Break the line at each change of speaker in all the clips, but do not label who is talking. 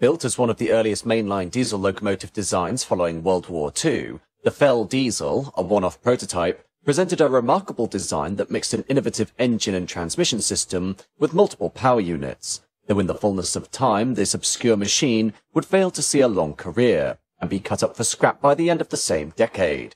Built as one of the earliest mainline diesel locomotive designs following World War II, the Fell diesel, a one-off prototype, presented a remarkable design that mixed an innovative engine and transmission system with multiple power units, though in the fullness of time this obscure machine would fail to see a long career, and be cut up for scrap by the end of the same decade.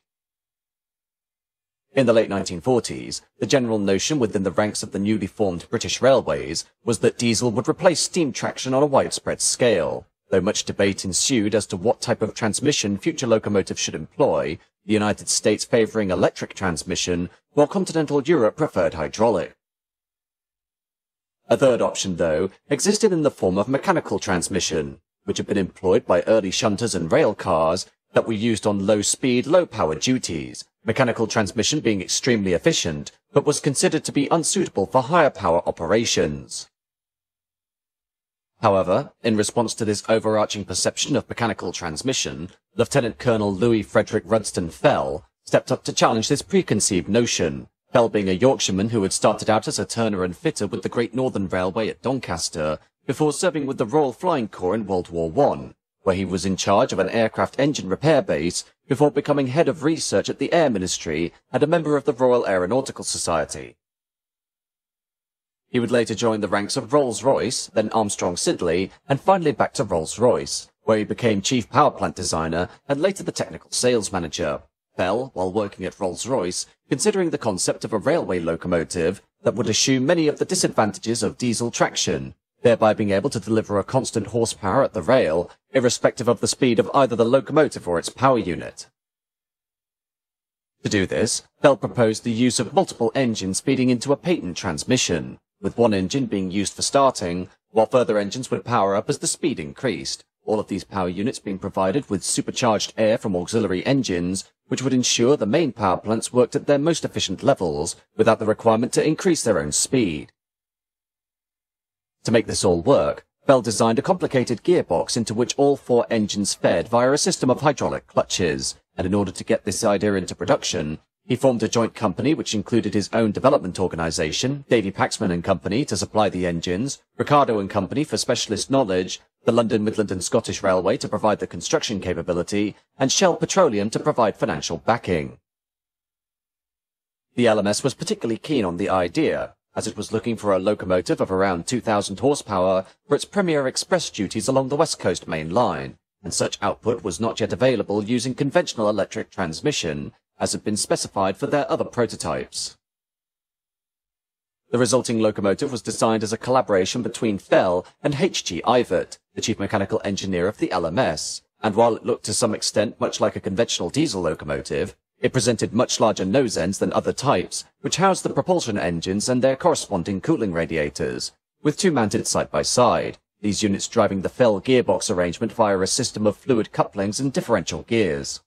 In the late 1940s, the general notion within the ranks of the newly formed British Railways was that diesel would replace steam traction on a widespread scale. Though much debate ensued as to what type of transmission future locomotives should employ, the United States favouring electric transmission, while continental Europe preferred hydraulic. A third option, though, existed in the form of mechanical transmission, which had been employed by early shunters and rail cars that were used on low-speed, low-power duties, mechanical transmission being extremely efficient, but was considered to be unsuitable for higher power operations. However, in response to this overarching perception of mechanical transmission, Lieutenant Colonel Louis Frederick Rudston Fell stepped up to challenge this preconceived notion, Fell being a Yorkshireman who had started out as a turner and fitter with the Great Northern Railway at Doncaster, before serving with the Royal Flying Corps in World War I, where he was in charge of an aircraft engine repair base before becoming head of research at the Air Ministry and a member of the Royal Aeronautical Society. He would later join the ranks of Rolls-Royce, then Armstrong-Siddeley, and finally back to Rolls-Royce, where he became chief power plant designer and later the technical sales manager. Fell, while working at Rolls-Royce, considering the concept of a railway locomotive that would eschew many of the disadvantages of diesel traction, thereby being able to deliver a constant horsepower at the rail, irrespective of the speed of either the locomotive or its power unit. To do this, Fell proposed the use of multiple engines feeding into a patent transmission, with one engine being used for starting, while further engines would power up as the speed increased, all of these power units being provided with supercharged air from auxiliary engines, which would ensure the main power plants worked at their most efficient levels, without the requirement to increase their own speed. To make this all work, Fell designed a complicated gearbox into which all four engines fed via a system of hydraulic clutches, and in order to get this idea into production, he formed a joint company which included his own development organisation, Davy Paxman and Company, to supply the engines, Ricardo and Company for specialist knowledge, the London, Midland and Scottish Railway to provide the construction capability, and Shell Petroleum to provide financial backing. The LMS was particularly keen on the idea, as it was looking for a locomotive of around 2,000 horsepower for its premier express duties along the West Coast Main Line, and such output was not yet available using conventional electric transmission, as had been specified for their other prototypes. The resulting locomotive was designed as a collaboration between Fell and H.G. Ivett, the chief mechanical engineer of the LMS, and while it looked to some extent much like a conventional diesel locomotive, it presented much larger nose ends than other types, which housed the propulsion engines and their corresponding cooling radiators, with two mounted side by side, these units driving the Fell gearbox arrangement via a system of fluid couplings and differential gears.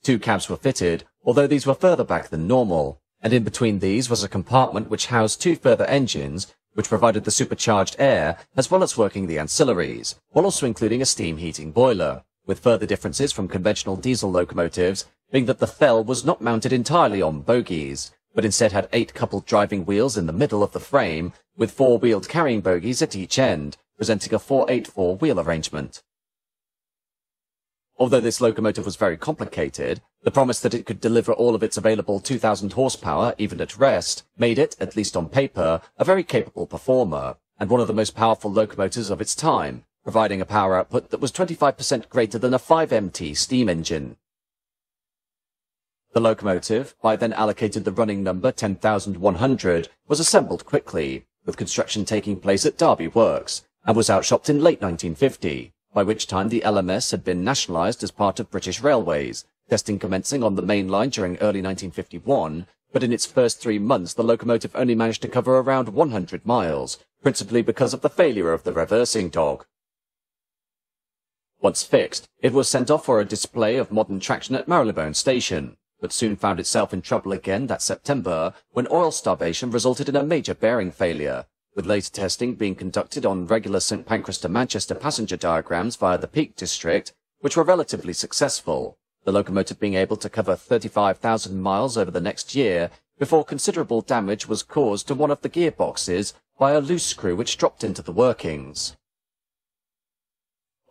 Two cabs were fitted, although these were further back than normal, and in between these was a compartment which housed two further engines, which provided the supercharged air, as well as working the ancillaries, while also including a steam heating boiler, with further differences from conventional diesel locomotives being that the Fell was not mounted entirely on bogies, but instead had 8 coupled driving wheels in the middle of the frame, with 4-wheeled carrying bogies at each end, presenting a 4-8-4 wheel arrangement. Although this locomotive was very complicated, the promise that it could deliver all of its available 2,000 horsepower, even at rest, made it, at least on paper, a very capable performer, and one of the most powerful locomotives of its time, providing a power output that was 25% greater than a 5MT steam engine. The locomotive, by then allocated the running number 10,100, was assembled quickly, with construction taking place at Derby Works, and was outshopped in late 1950, by which time the LMS had been nationalised as part of British Railways, testing commencing on the main line during early 1951, but in its first 3 months the locomotive only managed to cover around 100 miles, principally because of the failure of the reversing dog. Once fixed, it was sent off for a display of modern traction at Marylebone Station, but soon found itself in trouble again that September when oil starvation resulted in a major bearing failure, with later testing being conducted on regular St Pancras to Manchester passenger diagrams via the Peak District, which were relatively successful, the locomotive being able to cover 35,000 miles over the next year before considerable damage was caused to one of the gearboxes by a loose screw which dropped into the workings.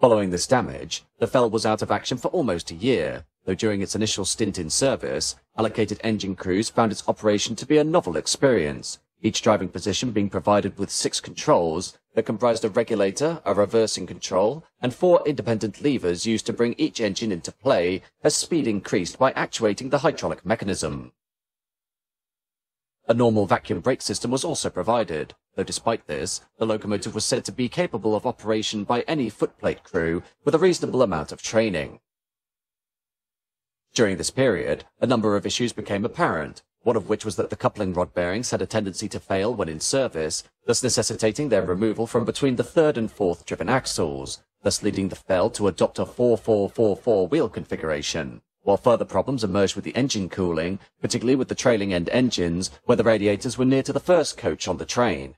Following this damage, the Fell was out of action for almost a year, though during its initial stint in service, allocated engine crews found its operation to be a novel experience, each driving position being provided with 6 controls that comprised a regulator, a reversing control, and 4 independent levers used to bring each engine into play as speed increased by actuating the hydraulic mechanism. A normal vacuum brake system was also provided, though despite this, the locomotive was said to be capable of operation by any footplate crew with a reasonable amount of training. During this period, a number of issues became apparent, one of which was that the coupling rod bearings had a tendency to fail when in service, thus necessitating their removal from between the 3rd and 4th driven axles, thus leading the Fell to adopt a 4-4-4-4 wheel configuration, while further problems emerged with the engine cooling, particularly with the trailing end engines, where the radiators were near to the first coach on the train.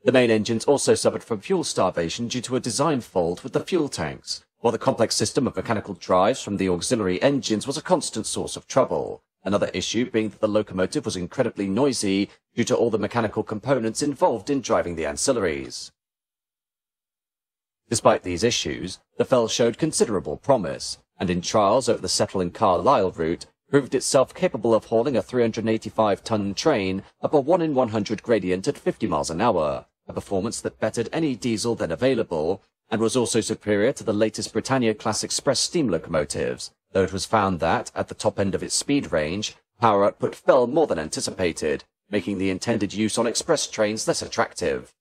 The main engines also suffered from fuel starvation due to a design fault with the fuel tanks, while the complex system of mechanical drives from the auxiliary engines was a constant source of trouble, another issue being that the locomotive was incredibly noisy due to all the mechanical components involved in driving the ancillaries. Despite these issues, the Fell showed considerable promise, and in trials over the Settle and Carlisle route, proved itself capable of hauling a 385-ton train up a 1 in 100 gradient at 50 miles an hour, a performance that bettered any diesel then available, and was also superior to the latest Britannia-class express steam locomotives, though it was found that, at the top end of its speed range, power output fell more than anticipated, making the intended use on express trains less attractive.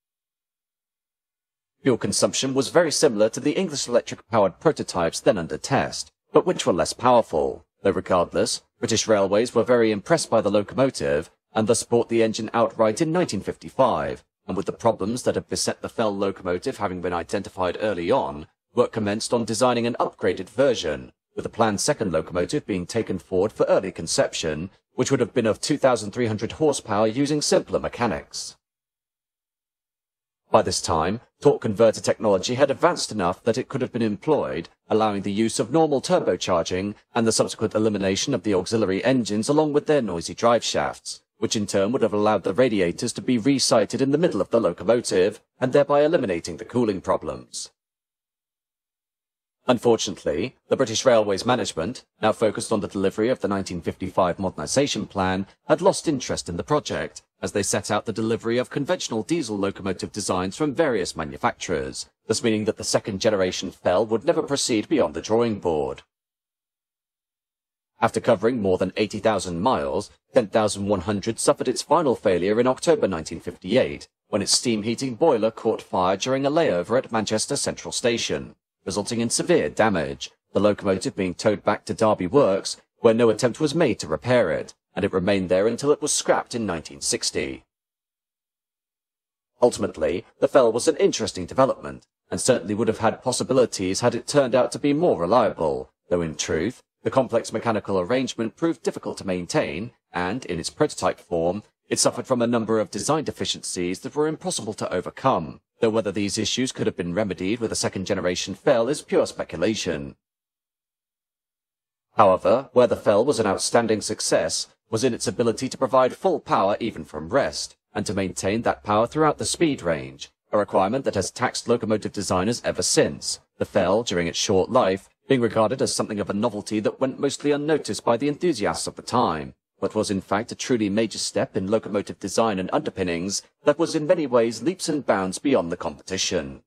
Fuel consumption was very similar to the English electric-powered prototypes then under test, but which were less powerful, though regardless, British Railways were very impressed by the locomotive, and thus bought the engine outright in 1955, and with the problems that had beset the Fell locomotive having been identified early on, work commenced on designing an upgraded version, with the planned second locomotive being taken forward for early conception, which would have been of 2,300 horsepower using simpler mechanics. By this time, torque converter technology had advanced enough that it could have been employed, allowing the use of normal turbocharging and the subsequent elimination of the auxiliary engines along with their noisy drive shafts, which in turn would have allowed the radiators to be resited in the middle of the locomotive, and thereby eliminating the cooling problems. Unfortunately, the British Railways management, now focused on the delivery of the 1955 Modernisation Plan, had lost interest in the project, as they set out the delivery of conventional diesel locomotive designs from various manufacturers, thus meaning that the second-generation Fell would never proceed beyond the drawing board. After covering more than 80,000 miles, 10,100 suffered its final failure in October 1958, when its steam heating boiler caught fire during a layover at Manchester Central Station, resulting in severe damage, the locomotive being towed back to Derby Works, where no attempt was made to repair it, and it remained there until it was scrapped in 1960. Ultimately, the Fell was an interesting development, and certainly would have had possibilities had it turned out to be more reliable, though in truth, the complex mechanical arrangement proved difficult to maintain, and, in its prototype form, it suffered from a number of design deficiencies that were impossible to overcome, though whether these issues could have been remedied with a second-generation Fell is pure speculation. However, where the Fell was an outstanding success was in its ability to provide full power even from rest, and to maintain that power throughout the speed range, a requirement that has taxed locomotive designers ever since, the Fell, during its short life, being regarded as something of a novelty that went mostly unnoticed by the enthusiasts of the time, but was in fact a truly major step in locomotive design and underpinnings that was in many ways leaps and bounds beyond the competition.